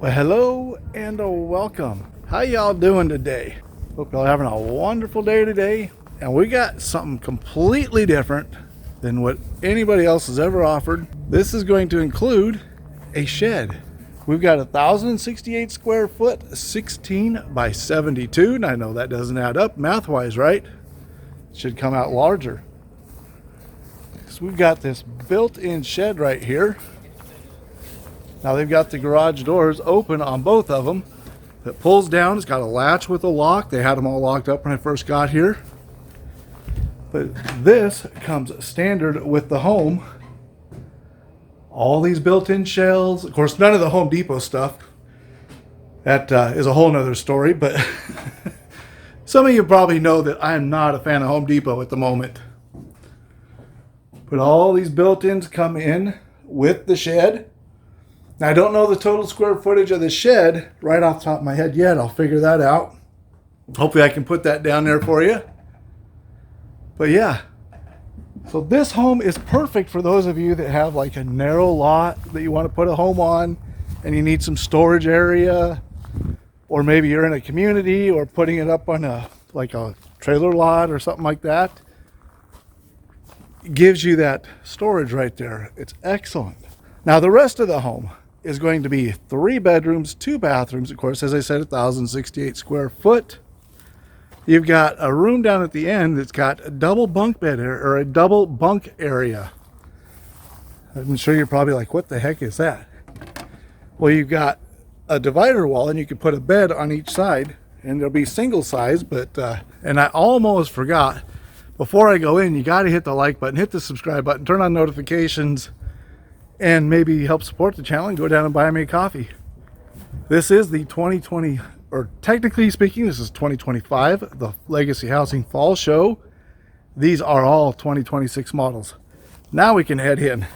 Well, hello and welcome. How y'all doing today? Hope y'all having a wonderful day today. And we got something completely different than what anybody else has ever offered. This is going to include a shed. We've got 1,068 square foot, 16 by 72. And I know that doesn't add up math-wise, right? It should come out larger. So we've got this built-in shed right here. Now they've got the garage doors open on both of them. It pulls down. It's got a latch with a lock. They had them all locked up when I first got here. But this comes standard with the home. All these built-in shelves. Of course, none of the Home Depot stuff. That is a whole nother story. But some of you probably know that I am not a fan of Home Depot at the moment. But all these built-ins come in with the shed. Now, I don't know the total square footage of the shed right off the top of my head yet. I'll figure that out. Hopefully I can put that down there for you. But yeah, so this home is perfect for those of you that have like a narrow lot that you want to put a home on and you need some storage area, or maybe you're in a community or putting it up on a trailer lot or something like that. It gives you that storage right there. It's excellent. Now the rest of the home is going to be 3 bedrooms, 2 bathrooms. Of course, as I said, 1,068 square foot. You've got a room down at the end that's got a double bunk bed or a double bunk area. I'm sure you're probably like, what the heck is that? Well, you've got a divider wall and you can put a bed on each side and there'll be single size, but, and I almost forgot, before I go in, you got to hit the like button, hit the subscribe button, turn on notifications, and maybe help support the channel and go down and buy me a coffee. This is the 2020, or technically speaking, this is 2025, the Legacy Housing Fall Show. These are all 2026 models. Now we can head in.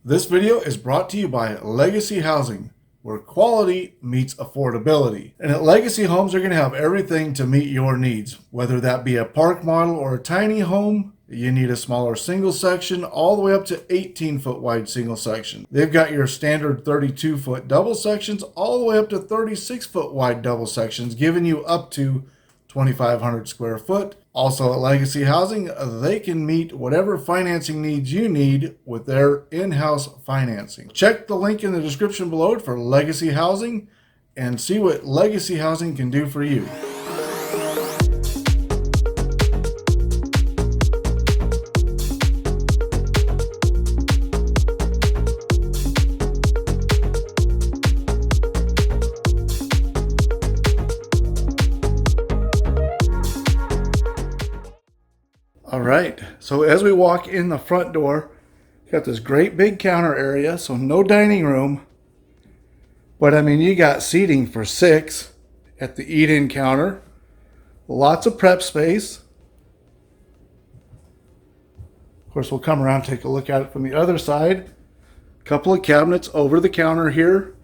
This video is brought to you by Legacy Housing, where quality meets affordability. And at Legacy Homes, they're going to have everything to meet your needs. Whether that be a park model or a tiny home, you need a smaller single section, all the way up to 18-foot wide single section. They've got your standard 32-foot double sections, all the way up to 36-foot wide double sections, giving you up to 2,500 square foot. Also at Legacy Housing, they can meet whatever financing needs you need with their in-house financing. Check the link in the description below for Legacy Housing and see what Legacy Housing can do for you. All right, so as we walk in the front door, got this great big counter area, so no dining room. But I mean, you got seating for 6 at the eat-in counter. Lots of prep space. Of course, we'll come around and take a look at it from the other side. A couple of cabinets over the counter here.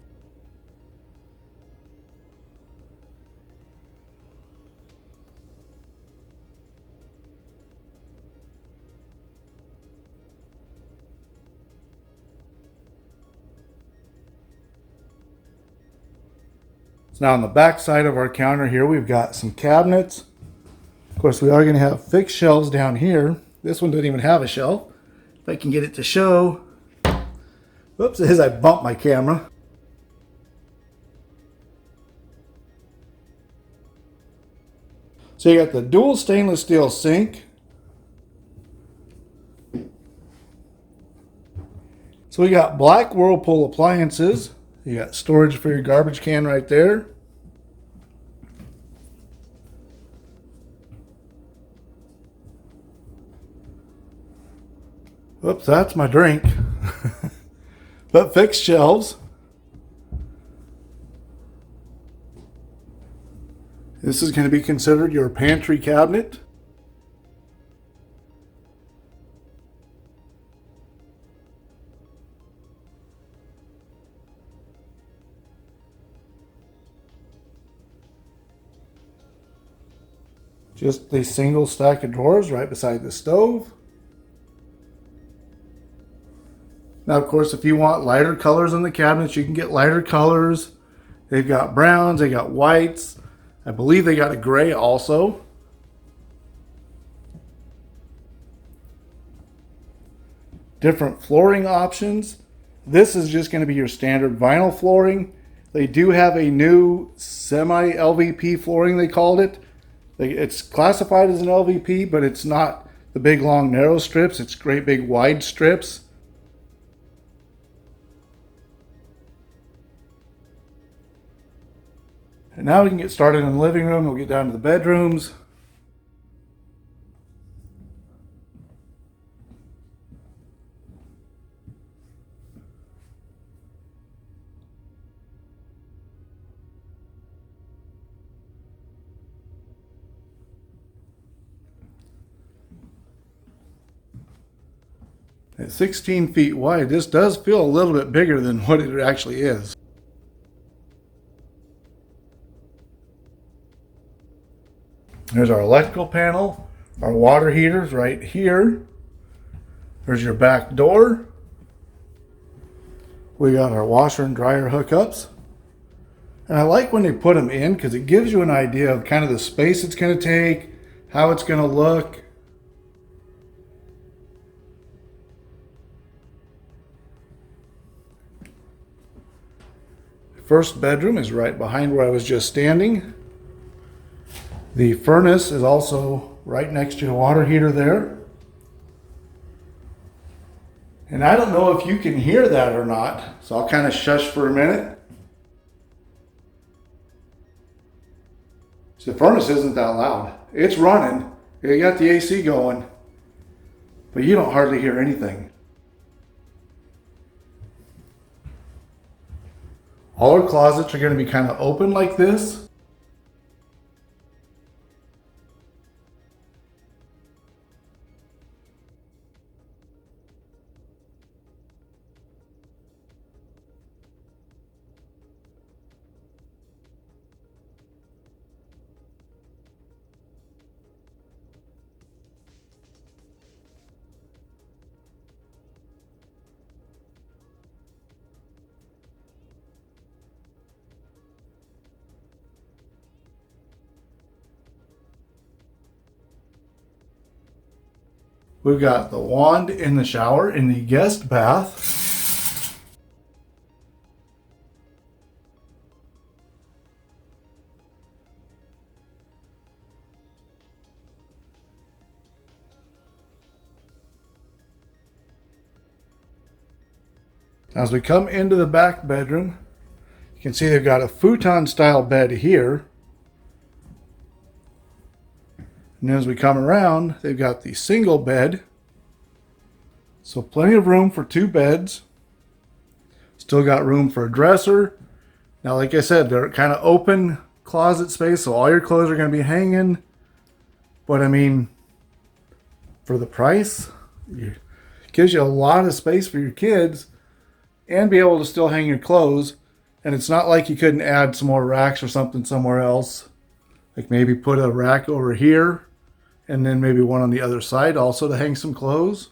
Now on the back side of our counter here, we've got some cabinets. Of course, we are going to have fixed shelves down here. This one doesn't even have a shelf. If I can get it to show. Whoops, as I bumped my camera. So you got the dual stainless steel sink. So we got black Whirlpool appliances. You got storage for your garbage can right there. Oops, that's my drink. But fixed shelves. This is going to be considered your pantry cabinet. Just a single stack of drawers right beside the stove. Now, of course, if you want lighter colors in the cabinets, you can get lighter colors. They've got browns, they got whites. I believe they got a gray also. Different flooring options. This is just going to be your standard vinyl flooring. They do have a new semi LVP flooring, they called it. It's classified as an LVP, but it's not the big long narrow strips. It's great big wide strips. And now we can get started in the living room. We'll get down to the bedrooms. At 16 feet wide, this does feel a little bit bigger than what it actually is. There's our electrical panel, our water heaters right here. There's your back door. We got our washer and dryer hookups. And I like when they put them in because it gives you an idea of kind of the space it's going to take, how it's going to look. First bedroom is right behind where I was just standing. The furnace is also right next to the water heater there. And I don't know if you can hear that or not, so I'll kind of shush for a minute. So the furnace isn't that loud. It's running. You got the AC going, but you don't hardly hear anything. All our closets are going to be kind of open like this. We've got the wand in the shower in the guest bath. As we come into the back bedroom, you can see they've got a futon style bed here. And as we come around, they've got the single bed. So plenty of room for two beds. Still got room for a dresser. Now, like I said, they're kind of open closet space, so all your clothes are going to be hanging. But I mean, for the price, it gives you a lot of space for your kids and be able to still hang your clothes. And it's not like you couldn't add some more racks or something somewhere else. Like maybe put a rack over here and then maybe one on the other side also to hang some clothes.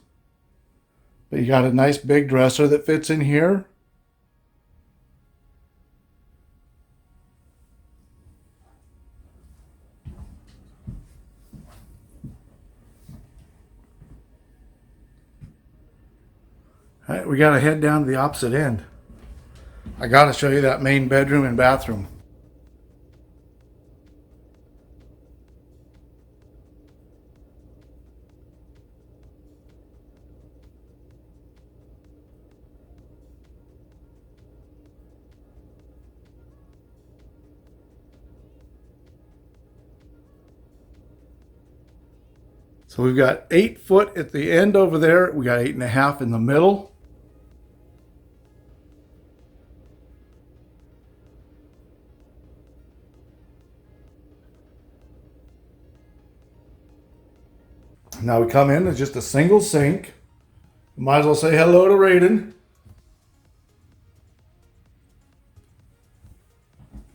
But you got a nice big dresser that fits in here. All right, we got to head down to the opposite end. I got to show you that main bedroom and bathroom. So we've got 8 foot at the end over there. We got 8.5 in the middle. Now we come in, it's just a single sink. Might as well say hello to Raiden.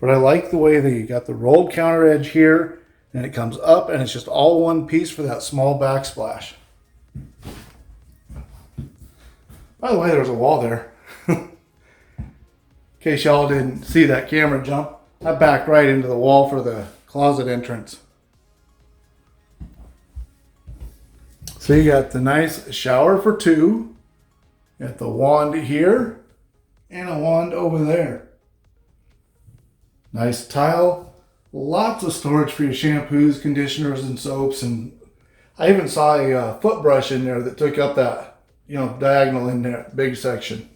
But I like the way that you got the rolled counter edge here, and it comes up and it's just all one piece for that small backsplash. By the way, there's a wall there. In case y'all didn't see that camera jump, I backed right into the wall for the closet entrance. So you got the nice shower for two. You got the wand here and a wand over there. Nice tile. Lots of storage for your shampoos, conditioners, and soaps. And I even saw a foot brush in there that took up that, diagonal in there, big section.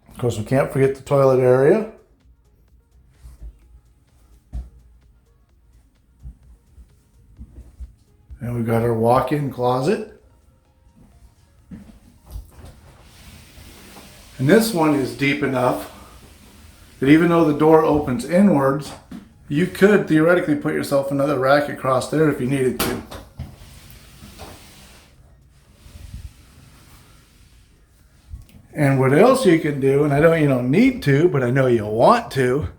Of course, we can't forget the toilet area. And we've got our walk-in closet. And this one is deep enough that even though the door opens inwards, you could theoretically put yourself another rack across there if you needed to. And what else you can do, and I know you don't need to, but I know you want to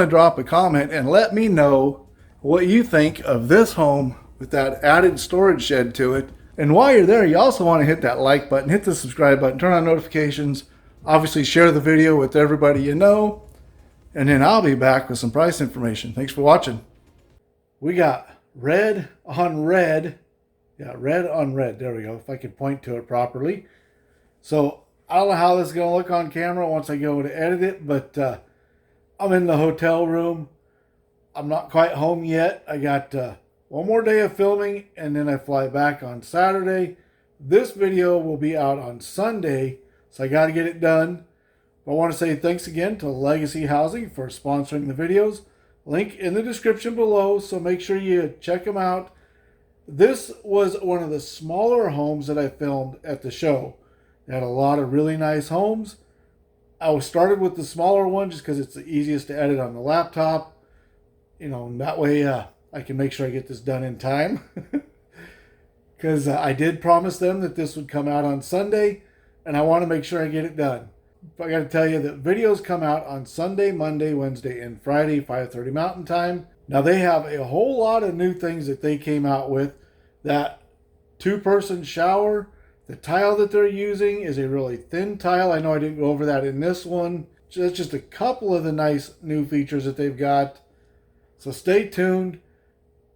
drop a comment and let me know what you think of this home with that added storage shed to it. And while you're there, you also want to hit that like button, hit the subscribe button, turn on notifications, obviously share the video with everybody you know, and then I'll be back with some price information. Thanks for watching. We got red on red. Yeah, red on red. There we go, if I could point to it properly. So I don't know how this is going to look on camera once I go to edit it, but I'm in the hotel room. I'm not quite home yet. I got one more day of filming, and then I fly back on Saturday. This video will be out on Sunday, so I got to get it done. But I want to say thanks again to Legacy Housing for sponsoring the videos. Link in the description below, so make sure you check them out. This was one of the smaller homes that I filmed at the show. They had a lot of really nice homes. I started with the smaller one just because it's the easiest to edit on the laptop. That way I can make sure I get this done in time. Because I did promise them that this would come out on Sunday, and I want to make sure I get it done. But I got to tell you that videos come out on Sunday, Monday, Wednesday, and Friday, 5:30 Mountain Time. Now they have a whole lot of new things that they came out with. That two-person shower. The tile that they're using is a really thin tile. I know I didn't go over that in this one. That's just a couple of the nice new features that they've got. So stay tuned.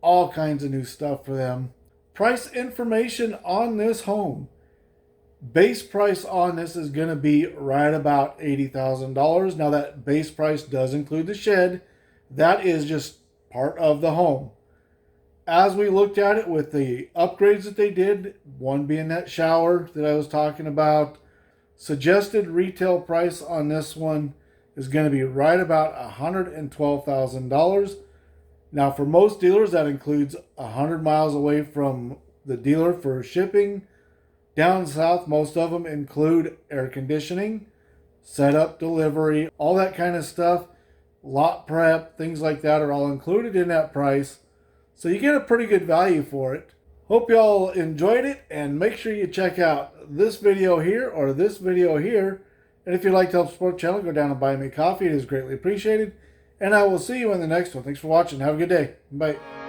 All kinds of new stuff for them. Price information on this home. Base price on this is going to be right about $80,000. Now that base price does include the shed. That is just part of the home. As we looked at it with the upgrades that they did, one being that shower that I was talking about, suggested retail price on this one is going to be right about $112,000. Now for most dealers, that includes 100 miles away from the dealer for shipping. Down south, most of them include air conditioning, setup, delivery, all that kind of stuff. Lot prep, things like that are all included in that price. So you get a pretty good value for it. Hope y'all enjoyed it, and make sure you check out this video here or this video here. And if you'd like to help support the channel, go down and buy me a coffee. It is greatly appreciated. And I will see you in the next one. Thanks for watching. Have a good day. Bye.